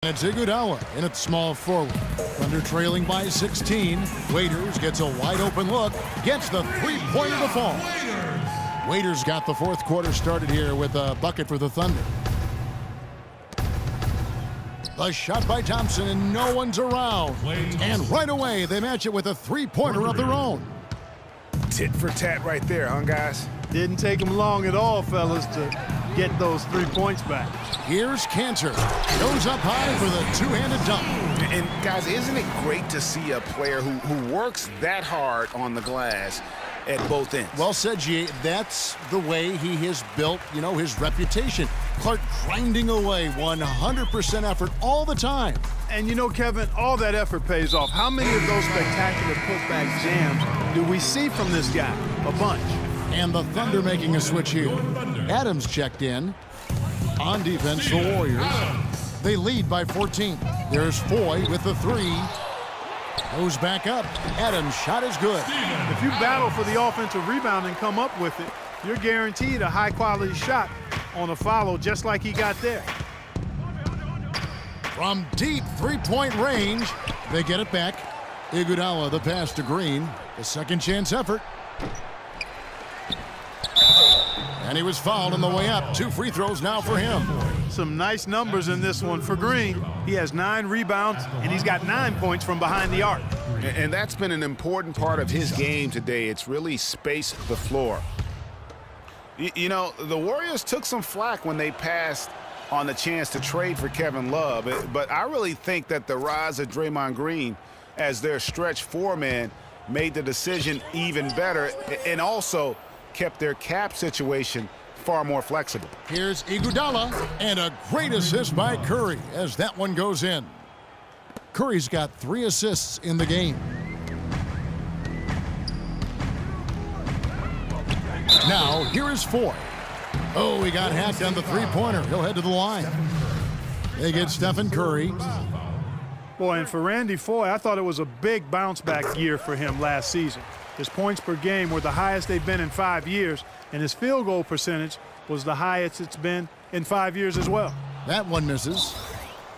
And it's Iguodala in at small forward. Thunder trailing by 16. Waiters gets a wide open look. Gets the three-pointer to fall. Waiters got the fourth quarter started here with a bucket for the Thunder. The shot by Thompson, and no one's around. And right away, they match it with a three-pointer of their own. Tit for tat right there, huh, guys? Didn't take them long at all, fellas, to get those 3 points back. Here's Cantor. Goes up high for the two-handed dunk. And, guys, isn't it great to see a player who works that hard on the glass at both ends? Well said, G. That's the way he has built, his reputation. Clark grinding away, 100% effort all the time. And Kevin, all that effort pays off. How many of those spectacular putback jams do we see from this guy? A bunch. And the Thunder making a switch here. Adams checked in. On defense, the Warriors. They lead by 14. There's Foy with the three. Goes back up. Adams' shot is good. If you battle for the offensive rebound and come up with it, you're guaranteed a high-quality shot on a follow just like he got there. From deep three-point range, they get it back. Iguodala, the pass to Green. A second chance effort. And he was fouled on the way up. 2 free throws now for him. Some nice numbers in this one for Green. He has 9 rebounds, and he's got 9 points from behind the arc. And that's been an important part of his game today. It's really spaced the floor. The Warriors took some flack when they passed on the chance to trade for Kevin Love. But I really think that the rise of Draymond Green as their stretch four-man made the decision even better, and also kept their cap situation far more flexible. Here's Iguodala, and a great assist by Curry as that one goes in. Curry's got 3 assists in the game. Now, here is Foy. Oh, he got hacked on the three-pointer. He'll head to the line. They get Stephen Curry. Boy, and for Randy Foy, I thought it was a big bounce-back year for him last season. His points per game were the highest they've been in 5 years, and his field goal percentage was the highest it's been in 5 years as well. That one misses.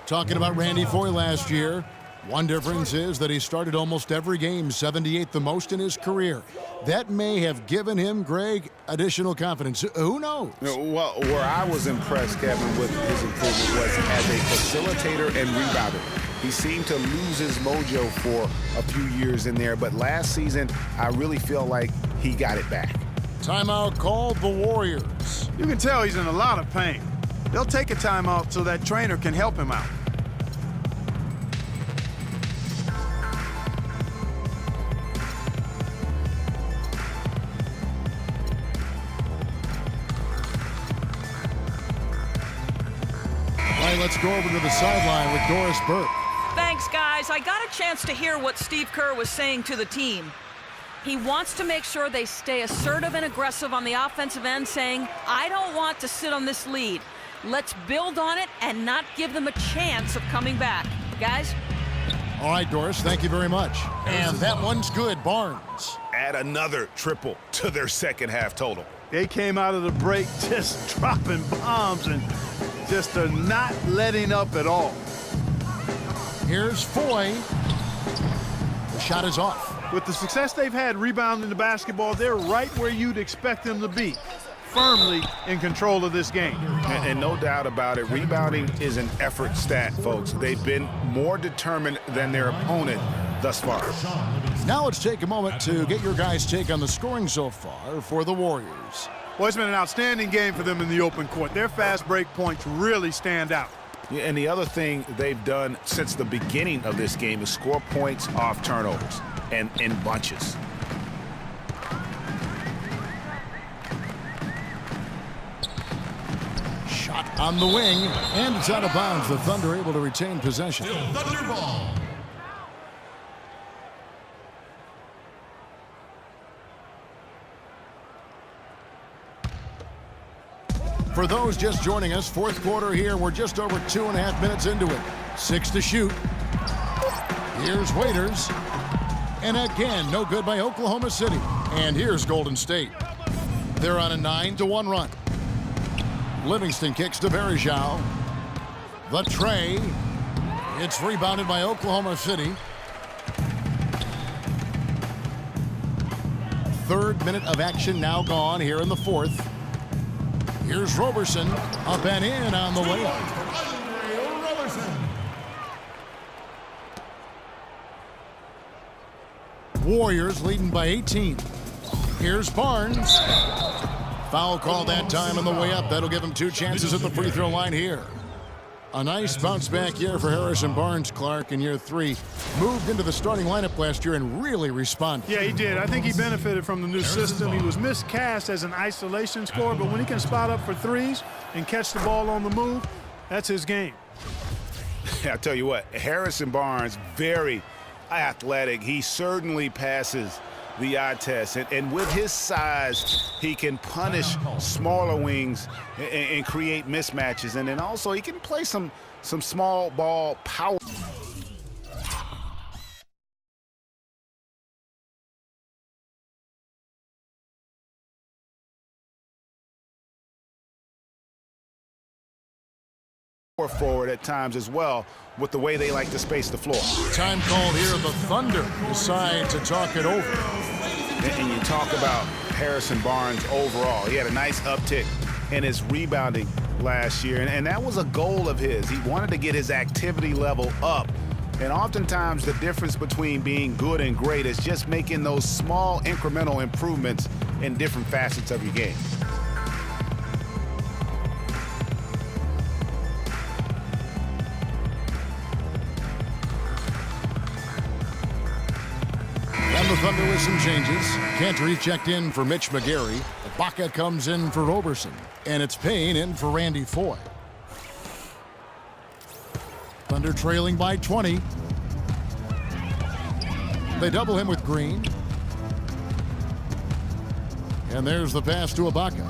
Talking about Randy Foy last year, one difference is that he started almost every game, 78 the most in his career. That may have given him, Greg, additional confidence. Who knows? Well, where I was impressed, Kevin, with his improvement was as a facilitator and rebounder. He seemed to lose his mojo for a few years in there, but last season, I really feel like he got it back. Timeout called the Warriors. You can tell he's in a lot of pain. They'll take a timeout so that trainer can help him out. All right, let's go over to the sideline with Doris Burke. Thanks, guys. I got a chance to hear what Steve Kerr was saying to the team. He wants to make sure they stay assertive and aggressive on the offensive end, saying, I don't want to sit on this lead. Let's build on it and not give them a chance of coming back. Guys? All right, Doris, thank you very much. And that one's good, Barnes. Add another triple to their second half total. They came out of the break just dropping bombs and just not letting up at all. Here's Foy. The shot is off. With the success they've had rebounding the basketball, they're right where you'd expect them to be, firmly in control of this game. And no doubt about it, rebounding is an effort stat, folks. They've been more determined than their opponent thus far. Now let's take a moment to get your guys' take on the scoring so far for the Warriors. Well, it's been an outstanding game for them in the open court. Their fast break points really stand out. Yeah, and the other thing they've done since the beginning of this game is score points off turnovers and in bunches. Shot on the wing, and it's out of bounds. The Thunder able to retain possession. Thunder ball. For those just joining us, fourth quarter here. We're just over 2.5 minutes into it. 6 to shoot. Here's Waiters. And again, no good by Oklahoma City. And here's Golden State. They're on a 9-1 run. Livingston kicks to Varejao. The tray. It's rebounded by Oklahoma City. Third minute of action now gone here in the fourth. Here's Roberson, up and in on the layup. Warriors leading by 18. Here's Barnes. Foul call that time on the way up. That'll give him 2 chances at the free throw line here. A nice bounce back year for Harrison Barnes, Clark, in year 3. Moved into the starting lineup last year and really responded. Yeah, he did. I think he benefited from the new system. He was miscast as an isolation scorer, but when he can spot up for threes and catch the ball on the move, that's his game. I tell you what, Harrison Barnes, very athletic. He certainly passes the eye test, and with his size, he can punish smaller wings and create mismatches, and then also he can play some small ball power. Forward at times as well, with the way they like to space the floor. Time called here. The Thunder decide to talk it over. And you talk about Harrison Barnes overall. He had a nice uptick in his rebounding last year, and that was a goal of his. He wanted to get his activity level up. And oftentimes the difference between being good and great is just making those small incremental improvements in different facets of your game. The Thunder with some changes. Cantor checked in for Mitch McGary. Ibaka comes in for Roberson. And it's Payne in for Randy Foye. Thunder trailing by 20. They double him with Green. And there's the pass to Ibaka.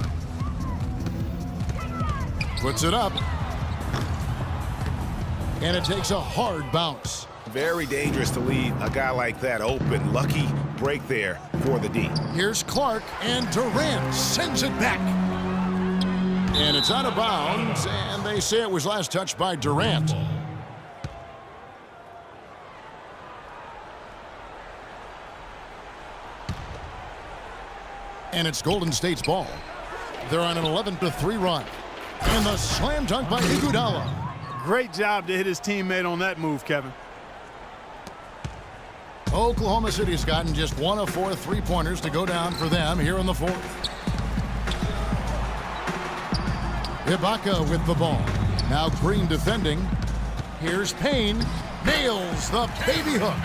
Puts it up. And it takes a hard bounce. Very dangerous to leave a guy like that open. Lucky break there for the D. Here's Clark, and Durant sends it back. And it's out of bounds, and they say it was last touched by Durant. And it's Golden State's ball. They're on an 11-3 run. And the slam dunk by Iguodala. Great job to hit his teammate on that move, Kevin. Oklahoma City's gotten just 1 of 4 3-pointers to go down for them here in the fourth. Ibaka with the ball. Now Green defending. Here's Payne. Nails the baby hook.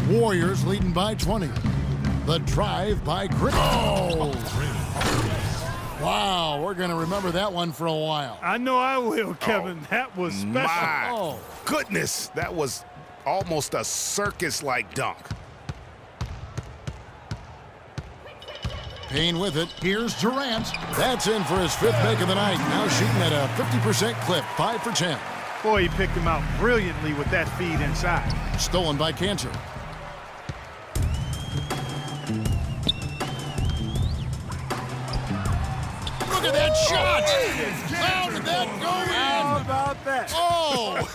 Warriors leading by 20. The drive by Griffin. Oh! Wow, we're going to remember that one for a while. I know I will, Kevin. That was special. My goodness, that was almost a circus-like dunk. Payne with it. Here's Durant. That's in for his 5th make of the night. Now shooting at a 50% clip, 5 for 10. Boy, he picked him out brilliantly with that feed inside. Stolen by Cantor. Look at that shot! How did that go in? How about that? Oh!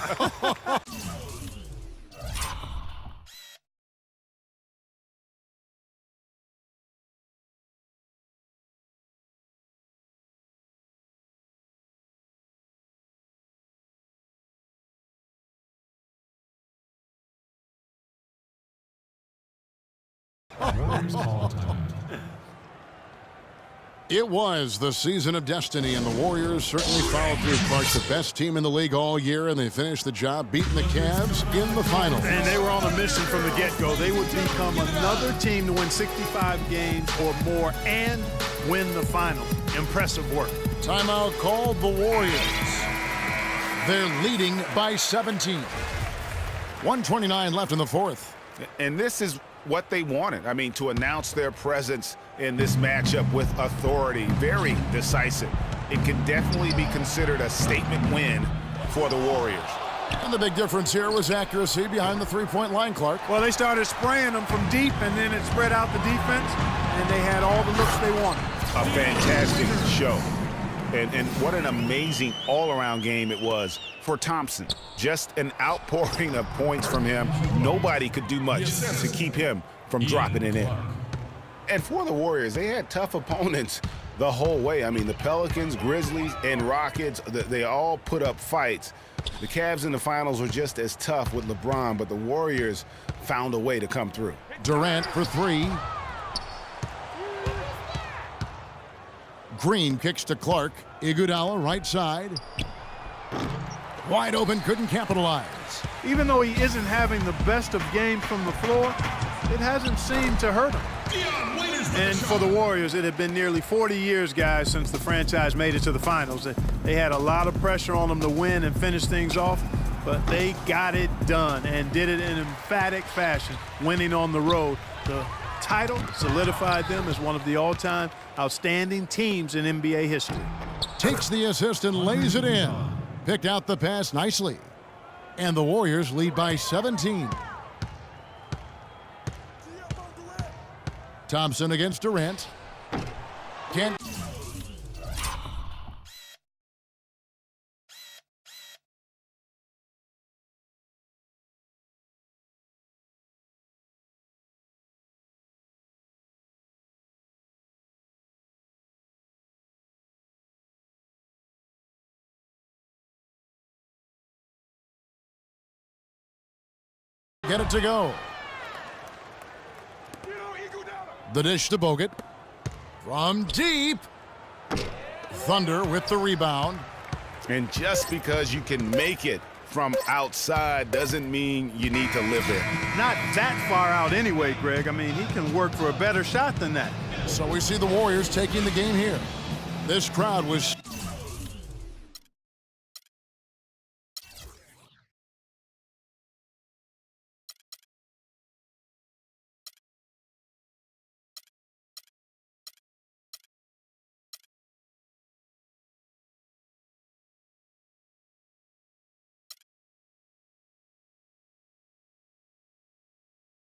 It was the season of destiny, and the Warriors certainly followed through. Clark, the best team in the league all year, and they finished the job beating the Cavs in the finals. And they were on a mission from the get-go. They would become another team to win 65 games or more and win the finals. Impressive work. Timeout called the Warriors. They're leading by 17. 1:29 left in the fourth. And this is what they wanted. I mean, to announce their presence in this matchup with authority. Very decisive. It can definitely be considered a statement win for the Warriors. And the big difference here was accuracy behind the three-point line, Clark. Well, they started spraying them from deep, and then it spread out the defense, and they had all the looks they wanted. A fantastic show. And what an amazing all-around game it was for Thompson. Just an outpouring of points from him. Nobody could do much to keep him from dropping it in. And for the Warriors, they had tough opponents the whole way. I mean, the Pelicans, Grizzlies, and Rockets, they all put up fights. The Cavs in the finals were just as tough with LeBron, but the Warriors found a way to come through. Durant for three. Green kicks to Clark. Iguodala right side. Wide open, couldn't capitalize. Even though he isn't having the best of games from the floor, it hasn't seemed to hurt him. And for the Warriors, it had been nearly 40 years, guys, since the franchise made it to the finals. They had a lot of pressure on them to win and finish things off, but they got it done and did it in emphatic fashion, winning on the road. The title solidified them as one of the all-time outstanding teams in NBA history. Takes the assist and lays it in. Picked out the pass nicely. And the Warriors lead by 17. Thompson against Durant. Can't. Get it to go. The dish to Bogut. From deep. Thunder with the rebound. And just because you can make it from outside doesn't mean you need to live there. Not that far out anyway, Greg. I mean, he can work for a better shot than that. So we see the Warriors taking the game here. This crowd was